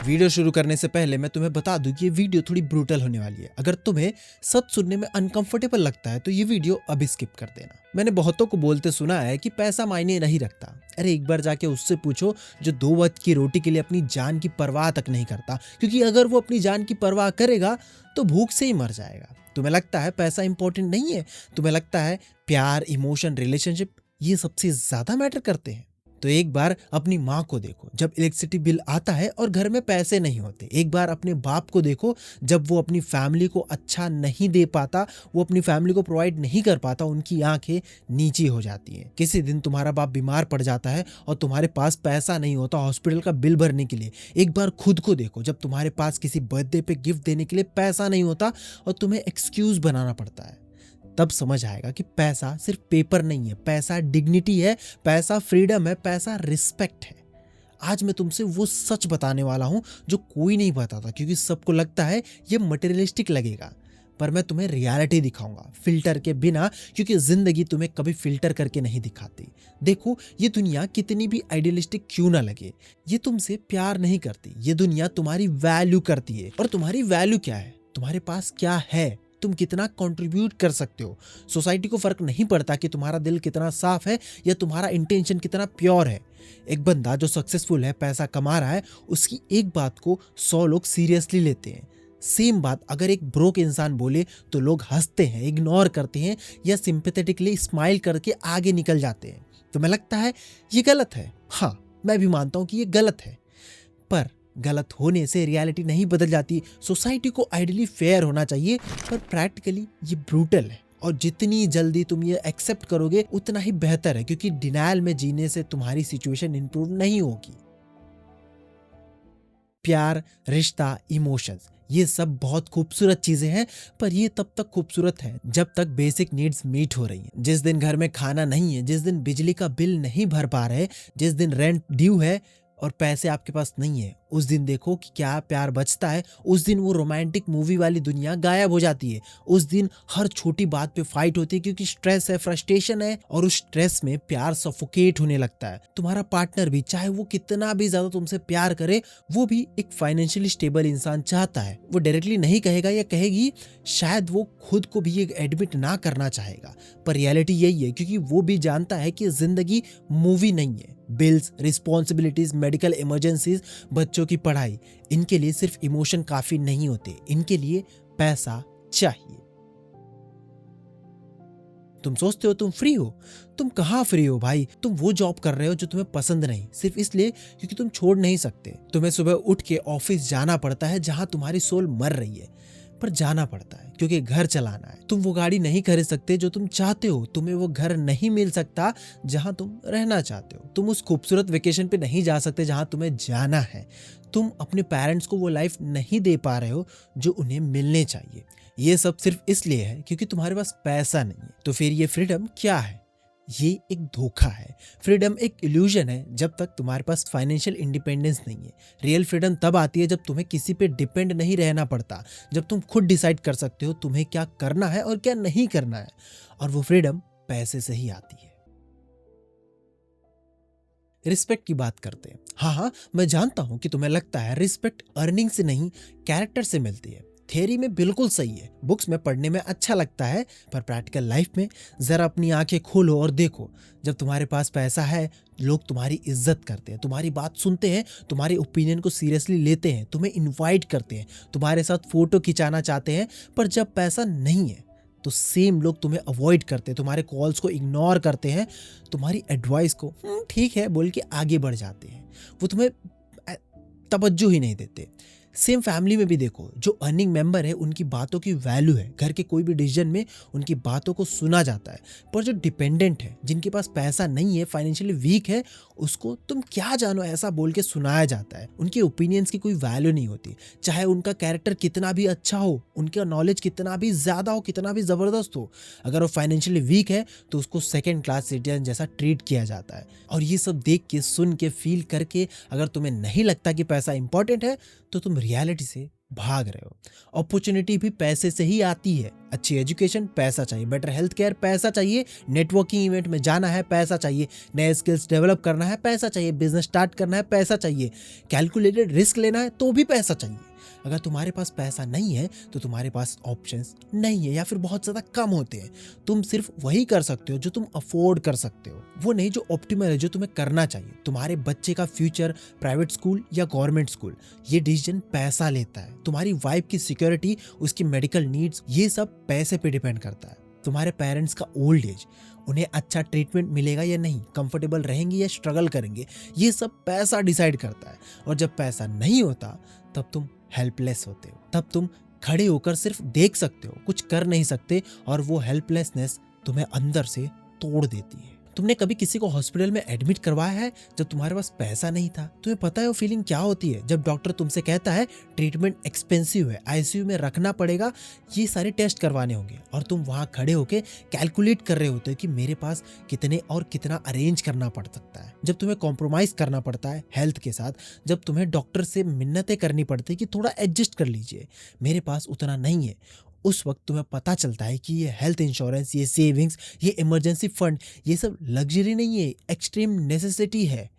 Video शुरू करने से पहले मैं तुम्हें बता दूं कि ये वीडियो थोड़ी ब्रूटल होने वाली है। अगर तुम्हें सच सुनने में अनकंफर्टेबल लगता है तो ये वीडियो अभी स्किप कर देना। मैंने बहुतों को बोलते सुना है कि पैसा मायने नहीं रखता। अरे एक बार जाके उससे पूछो जो 2 वक्त की रोटी के लिए अपनी जान की परवाह तक नहीं करता, क्योंकि अगर वो अपनी जान की परवाह करेगा तो भूख से ही मर जाएगा। तुम्हें लगता है पैसा इंपॉर्टेंट नहीं है? तुम्हें लगता है प्यार, इमोशन, रिलेशनशिप ये सबसे ज्यादा मैटर करते हैं? तो एक बार अपनी माँ को देखो जब इलेक्ट्रिसिटी बिल आता है और घर में पैसे नहीं होते। एक बार अपने बाप को देखो जब वो अपनी फैमिली को अच्छा नहीं दे पाता, वो अपनी फैमिली को प्रोवाइड नहीं कर पाता, उनकी आंखें नीची हो जाती हैं। किसी दिन तुम्हारा बाप बीमार पड़ जाता है और तुम्हारे पास पैसा नहीं होता हॉस्पिटल का बिल भरने के लिए। एक बार खुद को देखो जब तुम्हारे पास किसी बर्थडे पे गिफ्ट देने के लिए पैसा नहीं होता और तुम्हें एक्सक्यूज बनाना पड़ता है। तब समझ आएगा कि पैसा सिर्फ पेपर नहीं है, पैसा डिग्निटी है, पैसा फ्रीडम है, पैसा रिस्पेक्ट है। आज मैं तुमसे वो सच बताने वाला हूं जो कोई नहीं बताता, क्योंकि सबको लगता है ये मटेरियलिस्टिक लगेगा। पर मैं तुम्हें रियलिटी दिखाऊंगा फिल्टर के बिना, क्योंकि जिंदगी तुम्हें कभी फिल्टर करके नहीं दिखाती। देखो ये दुनिया कितनी भी आइडियलिस्टिक क्यों ना लगे, ये तुमसे प्यार नहीं करती। ये दुनिया तुम्हारी वैल्यू करती है। और तुम्हारी वैल्यू क्या है? तुम्हारे पास क्या है? तुम कितना कंट्रीब्यूट कर सकते हो? सोसाइटी को फर्क नहीं पड़ता कि तुम्हारा दिल कितना साफ है या तुम्हारा इंटेंशन कितना प्योर है। एक बंदा जो सक्सेसफुल है, पैसा कमा रहा है, उसकी एक बात को 100 लोग सीरियसली लेते हैं। सेम बात अगर एक ब्रोक इंसान बोले तो लोग हंसते हैं, इग्नोर करते हैं या सिंपैथेटिकली स्माइल करके आगे निकल जाते हैं। तुम्हें लगता है ये गलत है? हाँ, मैं भी मानता हूं कि ये गलत है, पर गलत होने से रियलिटी नहीं बदल जाती। सोसाइटी को आइडियली फेयर होना चाहिए, पर प्रैक्टिकली ये ब्रूटल है। और जितनी जल्दी तुम ये एक्सेप्ट करोगे उतना ही बेहतर है, क्योंकि डिनायल में जीने से तुम्हारी सिचुएशन इंप्रूव नहीं होगी। प्यार, रिश्ता, इमोशंस ये सब बहुत खूबसूरत चीजें हैं, पर ये तब तक खूबसूरत है जब तक बेसिक नीड्स मीट हो रही हैं। जिस दिन घर में खाना नहीं है, जिस दिन बिजली का बिल नहीं भर पा रहे, जिस दिन रेंट ड्यू है और पैसे आपके पास नहीं है, उस दिन देखो कि क्या प्यार बचता है। उस दिन वो रोमांटिक मूवी वाली दुनिया गायब हो जाती है। उस दिन हर छोटी बात पे फाइट होती है, क्योंकि स्ट्रेस है, फ्रस्ट्रेशन है, और उस स्ट्रेस में प्यार सफोकेट होने लगता है। तुम्हारा पार्टनर भी, चाहे वो कितना भी ज्यादा तुमसे प्यार करे, वो भी एक फाइनेंशियली स्टेबल इंसान चाहता है। वो डायरेक्टली नहीं कहेगा या कहेगी, शायद वो खुद को भी ये एडमिट ना करना चाहेगा, पर रियलिटी यही है, क्योंकि वो भी जानता है कि जिंदगी मूवी नहीं है। बिल्स, रिस्पॉन्सिबिलिटीज, मेडिकल इमरजेंसीज, बच्चों की पढ़ाई, इनके लिए सिर्फ इमोशन काफी नहीं होते, इनके लिए पैसा चाहिए। तुम सोचते हो तुम फ्री हो? तुम कहाँ फ्री हो भाई? तुम वो जॉब कर रहे हो जो तुम्हें पसंद नहीं, सिर्फ इसलिए क्योंकि तुम छोड़ नहीं सकते। तुम्हें सुबह उठ के ऑफिस जाना पड़ता है जहां तुम्हारी सोल मर रही है, पर जाना पड़ता है क्योंकि घर चलाना है। तुम वो गाड़ी नहीं खरीद सकते जो तुम चाहते हो, तुम्हें वो घर नहीं मिल सकता जहां तुम रहना चाहते हो, तुम उस खूबसूरत वेकेशन पे नहीं जा सकते जहां तुम्हें जाना है, तुम अपने पेरेंट्स को वो लाइफ नहीं दे पा रहे हो जो उन्हें मिलने चाहिए। ये सब सिर्फ इसलिए है क्योंकि तुम्हारे पास पैसा नहीं है। तो फिर ये फ्रीडम क्या है? ये एक धोखा है। फ्रीडम एक इल्यूजन है जब तक तुम्हारे पास फाइनेंशियल इंडिपेंडेंस नहीं है। रियल फ्रीडम तब आती है जब तुम्हें किसी पे डिपेंड नहीं रहना पड़ता, जब तुम खुद डिसाइड कर सकते हो तुम्हें क्या करना है और क्या नहीं करना है। और वो फ्रीडम पैसे से ही आती है। रिस्पेक्ट की बात करते हैं। हाँ, मैं जानता हूं कि तुम्हें लगता है रिस्पेक्ट अर्निंग से नहीं, कैरेक्टर से मिलती है। थ्योरी में बिल्कुल सही है, बुक्स में पढ़ने में अच्छा लगता है, पर प्रैक्टिकल लाइफ में जरा अपनी आंखें खोलो और देखो। जब तुम्हारे पास पैसा है, लोग तुम्हारी इज्जत करते हैं, तुम्हारी बात सुनते हैं, तुम्हारे ओपिनियन को सीरियसली लेते हैं, तुम्हें इनवाइट करते हैं, तुम्हारे साथ फोटो खिंचाना चाहते हैं। पर जब पैसा नहीं है तो सेम लोग तुम्हें अवॉइड करते हैं, तुम्हारे कॉल्स को इग्नोर करते हैं, तुम्हारी एडवाइस को ठीक है बोल के आगे बढ़ जाते हैं। वो तुम्हें तवज्जो ही नहीं देते। सेम फैमिली में भी देखो, जो अर्निंग मेंबर है उनकी बातों की वैल्यू है, घर के कोई भी डिसीजन में उनकी बातों को सुना जाता है। पर जो डिपेंडेंट है, जिनके पास पैसा नहीं है, फाइनेंशियली वीक है, उसको तुम क्या जानो ऐसा बोल के सुनाया जाता है। उनके ओपिनियंस की कोई वैल्यू नहीं होती, चाहे उनका कैरेक्टर कितना भी अच्छा हो, उनका नॉलेज कितना भी ज्यादा हो, कितना भी जबरदस्त हो। अगर वो फाइनेंशियली वीक है तो उसको सेकेंड क्लास सिटीजन जैसा ट्रीट किया जाता है। और ये सब देख के, सुन के, फील करके अगर तुम्हें नहीं लगता कि पैसा इंपॉर्टेंट है तो तुम रियलिटी से भाग रहे हो। अपॉर्चुनिटी भी पैसे से ही आती है। अच्छी एजुकेशन पैसा चाहिए, बेटर हेल्थ केयर पैसा चाहिए, नेटवर्किंग इवेंट में जाना है पैसा चाहिए, नए स्किल्स डेवलप करना है पैसा चाहिए, बिजनेस स्टार्ट करना है पैसा चाहिए, कैलकुलेटेड रिस्क लेना है तो भी पैसा चाहिए। अगर तुम्हारे पास पैसा नहीं है तो तुम्हारे पास ऑप्शंस नहीं है या फिर बहुत ज़्यादा कम होते हैं। तुम सिर्फ वही कर सकते हो जो तुम अफोर्ड कर सकते हो, वो नहीं जो ऑप्टिमल है, जो तुम्हें करना चाहिए। तुम्हारे बच्चे का फ्यूचर प्राइवेट स्कूल या गवर्नमेंट स्कूल, ये डिसीजन पैसा लेता है। तुम्हारी वाइफ की सिक्योरिटी, उसकी मेडिकल नीड्स, ये सब पैसे पे डिपेंड करता है। तुम्हारे पेरेंट्स का ओल्ड एज, उन्हें अच्छा ट्रीटमेंट मिलेगा या नहीं, कंफर्टेबल रहेंगे या स्ट्रगल करेंगे, ये सब पैसा डिसाइड करता है। और जब पैसा नहीं होता तब तुम हेल्पलेस होते हो। तब तुम खड़े होकर सिर्फ देख सकते हो, कुछ कर नहीं सकते, और वो हेल्पलेसनेस तुम्हें अंदर से तोड़ देती है। तुमने कभी किसी को हॉस्पिटल में एडमिट करवाया है जब तुम्हारे पास पैसा नहीं था? तुम्हें पता है वो फीलिंग क्या होती है जब डॉक्टर तुमसे कहता है ट्रीटमेंट एक्सपेंसिव है, आईसीयू में रखना पड़ेगा, ये सारे टेस्ट करवाने होंगे, और तुम वहां खड़े होके कैलकुलेट कर रहे होते हो कि मेरे पास कितने और कितना अरेंज करना पड़ सकता है। जब तुम्हें कॉम्प्रोमाइज करना पड़ता है हेल्थ के साथ, जब तुम्हें डॉक्टर से मिन्नतें करनी पड़ती है कि थोड़ा एडजस्ट कर लीजिए, मेरे पास उतना नहीं है, उस वक्त तुम्हें पता चलता है कि ये हेल्थ इंश्योरेंस, ये सेविंग्स, ये इमरजेंसी फंड, ये सब लग्जरी नहीं है, एक्सट्रीम नेसेसिटी है।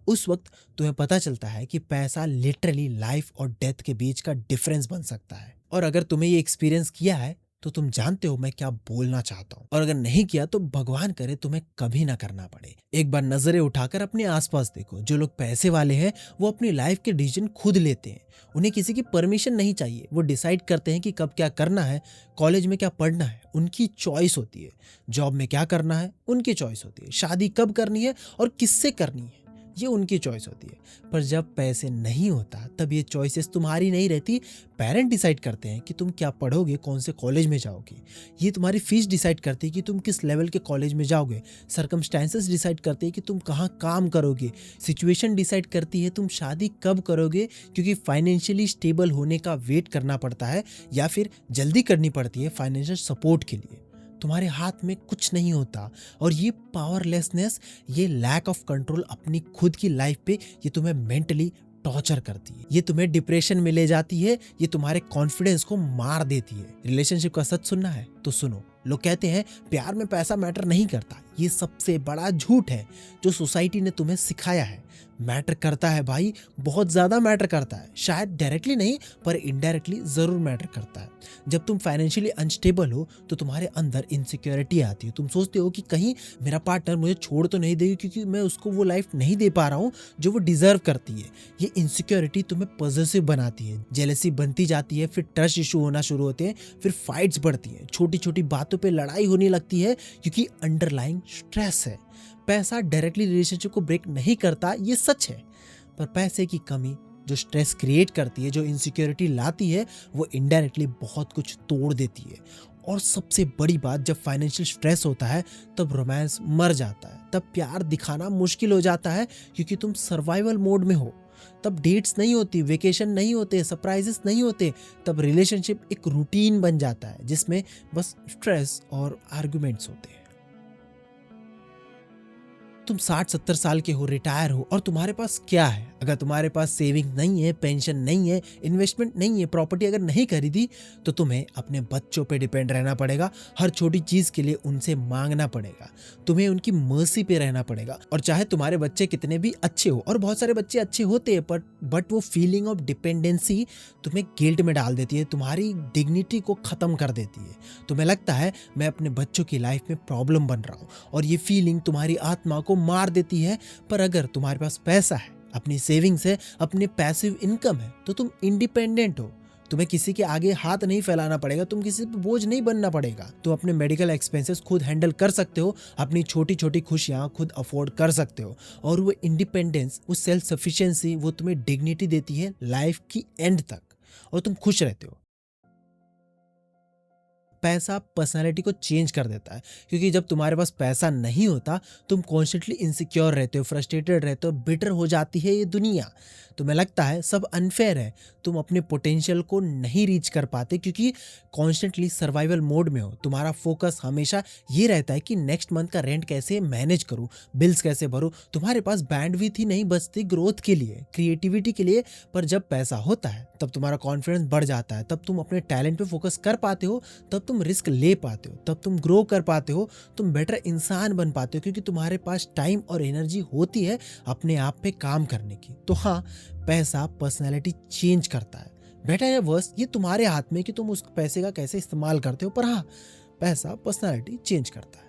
उस वक्त तुम्हें पता चलता है कि पैसा लिटरली लाइफ और डेथ के बीच का डिफरेंस बन सकता है। और अगर तुम्हें ये एक्सपीरियंस किया है तो तुम जानते हो मैं क्या बोलना चाहता हूँ, और अगर नहीं किया तो भगवान करे तुम्हें कभी ना करना पड़े। एक बार नजरें उठाकर अपने आसपास देखो, जो लोग पैसे वाले हैं वो अपनी लाइफ के डिसीजन खुद लेते हैं, उन्हें किसी की परमिशन नहीं चाहिए। वो डिसाइड करते हैं कि कब क्या करना है, कॉलेज में क्या पढ़ना है, उनकी चॉइस होती है, जॉब में क्या करना है, उनकी चॉइस होती है, शादी कब करनी है और किससे करनी है, ये उनकी चॉइस होती है। पर जब पैसे नहीं होता तब ये चॉइसेस तुम्हारी नहीं रहती। पेरेंट डिसाइड करते हैं कि तुम क्या पढ़ोगे, कौन से कॉलेज में जाओगे, ये तुम्हारी फीस डिसाइड करती है कि तुम किस लेवल के कॉलेज में जाओगे, सर्कमस्टेंसेस डिसाइड करते हैं कि तुम कहाँ काम करोगे, सिचुएशन डिसाइड करती है तुम शादी कब करोगे, क्योंकि फाइनेंशियली स्टेबल होने का वेट करना पड़ता है या फिर जल्दी करनी पड़ती है फाइनेंशियल सपोर्ट के लिए। तुम्हारे हाथ में कुछ नहीं होता, और ये पावरलेसनेस, ये लैक ऑफ कंट्रोल अपनी खुद की लाइफ पे, ये तुम्हें मेंटली टॉर्चर करती है, ये तुम्हें डिप्रेशन में ले जाती है, ये तुम्हारे कॉन्फिडेंस को मार देती है। रिलेशनशिप का सच सुनना है तो सुनो। लोग कहते हैं प्यार में पैसा मैटर नहीं करता, ये सबसे बड़ा झूठ है जो सोसाइटी ने तुम्हें सिखाया है। मैटर करता है भाई, बहुत ज्यादा मैटर करता है, शायद डायरेक्टली नहीं पर इनडायरेक्टली जरूर मैटर करता है। जब तुम फाइनेंशियली अनस्टेबल हो तो तुम्हारे अंदर इनसिक्योरिटी आती है। तुम सोचते हो कि कहीं मेरा पार्टनर मुझे छोड़ तो नहीं देगी, क्योंकि मैं उसको वो लाइफ नहीं दे पा रहा हूँ जो वो डिजर्व करती है। ये इनसिक्योरिटी तुम्हें पॉजिटिव बनाती है, जेलसी बनती जाती है, फिर ट्रस्ट इशू होना शुरू होते हैं, फिर फाइट्स बढ़ती हैं, छोटी छोटी बातों पे लड़ाई होने लगती है, क्योंकि अंडरलाइंग स्ट्रेस है। पैसा डायरेक्टली रिलेशनशिप को ब्रेक नहीं करता, ये सच है, पर पैसे की कमी जो स्ट्रेस क्रिएट करती है, जो इनसिक्योरिटी लाती है, वो इनडायरेक्टली बहुत कुछ तोड़ देती है। और सबसे बड़ी बात, जब फाइनेंशियल स्ट्रेस होता है तब रोमांस मर जाता है, तब प्यार दिखाना मुश्किल हो जाता है, क्योंकि तुम सर्वाइवल मोड में हो। तब डेट्स नहीं होती, वेकेशन नहीं होते, सरप्राइजेस नहीं होते, तब रिलेशनशिप एक रूटीन बन जाता है जिसमें बस स्ट्रेस और आर्गुमेंट्स होते हैं। तुम 60-70 साल के हो, रिटायर हो, और तुम्हारे पास क्या है? अगर तुम्हारे पास सेविंग नहीं है, पेंशन नहीं है, इन्वेस्टमेंट नहीं है, प्रॉपर्टी अगर नहीं खरीदी, तो तुम्हें अपने बच्चों पे डिपेंड रहना पड़ेगा। हर छोटी चीज के लिए उनसे मांगना पड़ेगा, तुम्हें उनकी मर्जी पे रहना पड़ेगा। और चाहे तुम्हारे बच्चे कितने भी अच्छे हो, और बहुत सारे बच्चे अच्छे होते हैं, बट वो फीलिंग ऑफ डिपेंडेंसी तुम्हें गिल्ट में डाल देती है, तुम्हारी डिग्निटी को खत्म कर देती है। तुम्हें लगता है मैं अपने बच्चों की लाइफ में प्रॉब्लम बन रहा हूँ, और ये फीलिंग तुम्हारी आत्मा को मार देती है। पर अगर तुम्हारे पास पैसा है, अपनी सेविंग्स है, अपने पैसिव इनकम है, तो तुम इंडिपेंडेंट हो। तुम्हें किसी के आगे हाथ नहीं फैलाना पड़ेगा, तुम किसी पे बोझ नहीं बनना पड़ेगा। तुम अपने मेडिकल एक्सपेंसेस खुद हैंडल कर सकते हो, अपनी छोटी छोटी खुशियां खुद अफोर्ड कर सकते हो। और वो इंडिपेंडेंस, वो सेल्फ सफिशिएंसी, वो तुम्हें डिग्निटी देती है लाइफ की एंड तक, और तुम खुश रहते हो। पैसा पर्सनालिटी को चेंज कर देता है, क्योंकि जब तुम्हारे पास पैसा नहीं होता तुम कॉन्स्टेंटली इनसिक्योर रहते हो, फ्रस्ट्रेटेड रहते हो, बिटर हो जाती है ये दुनिया। तुम्हें लगता है सब अनफेयर है, तुम अपने पोटेंशियल को नहीं रीच कर पाते, क्योंकि कॉन्स्टेंटली सर्वाइवल मोड में हो। तुम्हारा फोकस हमेशा ये रहता है कि नेक्स्ट मंथ का रेंट कैसे मैनेज करूँ, बिल्स कैसे भरूँ। तुम्हारे पास बैंडविड्थ ही नहीं बचती ग्रोथ के लिए, क्रिएटिविटी के लिए। पर जब पैसा होता है तब तुम्हारा कॉन्फिडेंस बढ़ जाता है, तब तुम अपने टैलेंट पे फोकस कर पाते हो, तब तुम रिस्क ले पाते हो, तब तुम ग्रो कर पाते हो, तुम बेटर इंसान बन पाते हो, क्योंकि तुम्हारे पास टाइम और एनर्जी होती है अपने आप पे काम करने की। तो हाँ, पैसा पर्सनैलिटी चेंज करता है। बेटर या वर्स ये तुम्हारे हाथ में कि तुम उस पैसे का कैसे इस्तेमाल करते हो, पर हाँ, पैसा पर्सनैलिटी चेंज करता है।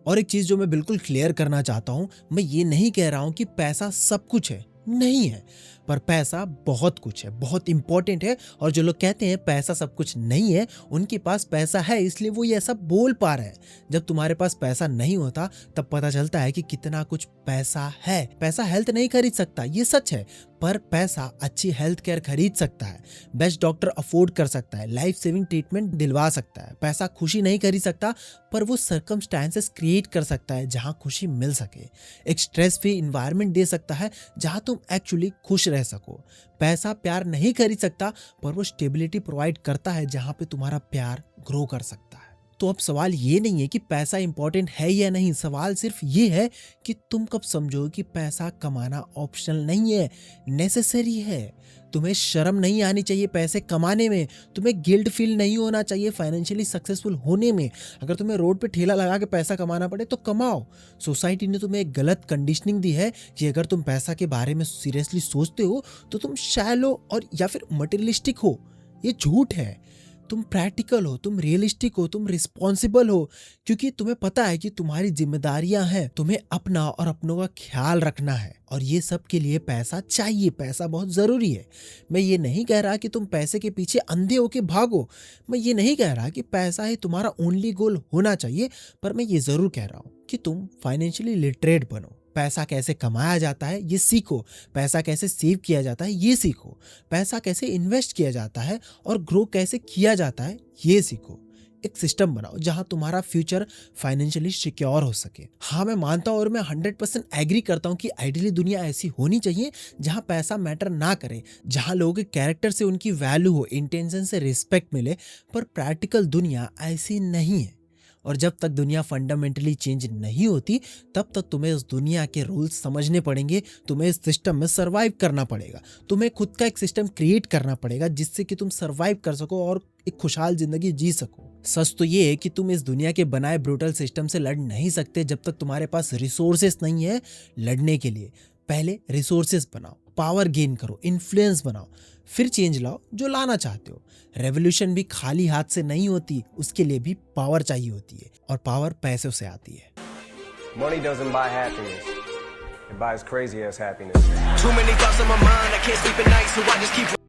और एक चीज जो मैं बिल्कुल क्लियर करना चाहता हूं, मैं ये नहीं कह रहा हूं कि पैसा सब कुछ है, नहीं है, पर पैसा बहुत कुछ है, बहुत इंपॉर्टेंट है। और जो लोग कहते हैं पैसा सब कुछ नहीं है, उनके पास पैसा है इसलिए वो ये सब बोल पा रहे हैं। जब तुम्हारे पास पैसा नहीं होता तब पता चलता है कि कितना कुछ पैसा है। पैसा हेल्थ नहीं खरीद सकता, ये सच है, पर पैसा अच्छी हेल्थ केयर खरीद सकता है, बेस्ट डॉक्टर अफोर्ड कर सकता है, लाइफ सेविंग ट्रीटमेंट दिलवा सकता है। पैसा खुशी नहीं खरीद सकता, पर वो सर्कमस्टांसेस क्रिएट कर सकता है जहां खुशी मिल सके। एक स्ट्रेस फ्री इन्वायरमेंट दे सकता है जहां तुम एक्चुअली खुश रह सको। पैसा प्यार नहीं खरीद सकता, पर वो स्टेबिलिटी प्रोवाइड करता है जहां पे तुम्हारा प्यार ग्रो कर सकता है। तो अब सवाल ये नहीं है कि पैसा इंपॉर्टेंट है या नहीं, सवाल सिर्फ ये है कि तुम कब समझो कि पैसा कमाना ऑप्शनल नहीं है, नेसेसरी है। तुम्हें शर्म नहीं आनी चाहिए पैसे कमाने में, तुम्हें गिल्ट फील नहीं होना चाहिए फाइनेंशियली सक्सेसफुल होने में। अगर तुम्हें रोड पे ठेला लगा के पैसा कमाना पड़े तो कमाओ। सोसाइटी ने तुम्हें एक गलत कंडीशनिंग दी है कि अगर तुम पैसा के बारे में सीरियसली सोचते हो तो तुम शैलो और या फिर मटेरियलिस्टिक हो। ये झूठ है। तुम प्रैक्टिकल हो, तुम रियलिस्टिक हो, तुम रिस्पॉन्सिबल हो, क्योंकि तुम्हें पता है कि तुम्हारी जिम्मेदारियां हैं, तुम्हें अपना और अपनों का ख्याल रखना है। और ये सब के लिए पैसा चाहिए, पैसा बहुत जरूरी है। मैं ये नहीं कह रहा कि तुम पैसे के पीछे अंधे होके भागो, मैं ये नहीं कह रहा कि पैसा ही तुम्हारा ओनली गोल होना चाहिए, पर मैं ये जरूर कह रहा हूँ कि तुम फाइनेंशियली लिटरेट बनो। पैसा कैसे कमाया जाता है ये सीखो, पैसा कैसे सेव किया जाता है ये सीखो, पैसा कैसे इन्वेस्ट किया जाता है और ग्रो कैसे किया जाता है ये सीखो। एक सिस्टम बनाओ जहां तुम्हारा फ्यूचर फाइनेंशियली सिक्योर हो सके। हाँ, मैं मानता हूं और मैं 100% एग्री करता हूं कि आइडियली दुनिया ऐसी होनी चाहिए जहां पैसा मैटर ना करे, जहां लोगों के कैरेक्टर से उनकी वैल्यू हो, इंटेंशन से रिस्पेक्ट मिले। पर प्रैक्टिकल दुनिया ऐसी नहीं है। और जब तक दुनिया फंडामेंटली चेंज नहीं होती तब तक तुम्हें उस दुनिया के रूल्स समझने पड़ेंगे, तुम्हें इस सिस्टम में सरवाइव करना पड़ेगा, तुम्हें खुद का एक सिस्टम क्रिएट करना पड़ेगा जिससे कि तुम सरवाइव कर सको और एक खुशहाल जिंदगी जी सको। सच तो ये है कि तुम इस दुनिया के बनाए ब्रूटल सिस्टम से लड़ नहीं सकते जब तक तुम्हारे पास रिसोर्सेस नहीं है लड़ने के लिए। पहले रिसोर्सेस बनाओ, पावर गेन करो, इन्फ्लुएंस बनाओ, फिर चेंज लाओ जो लाना चाहते हो। रेवोल्यूशन भी खाली हाथ से नहीं होती, उसके लिए भी पावर चाहिए होती है, और पावर पैसों से आती है। Money doesn't buy happiness. It buys crazy ass happiness. Too many thoughts on my mind, I can't sleep at night, so I just keep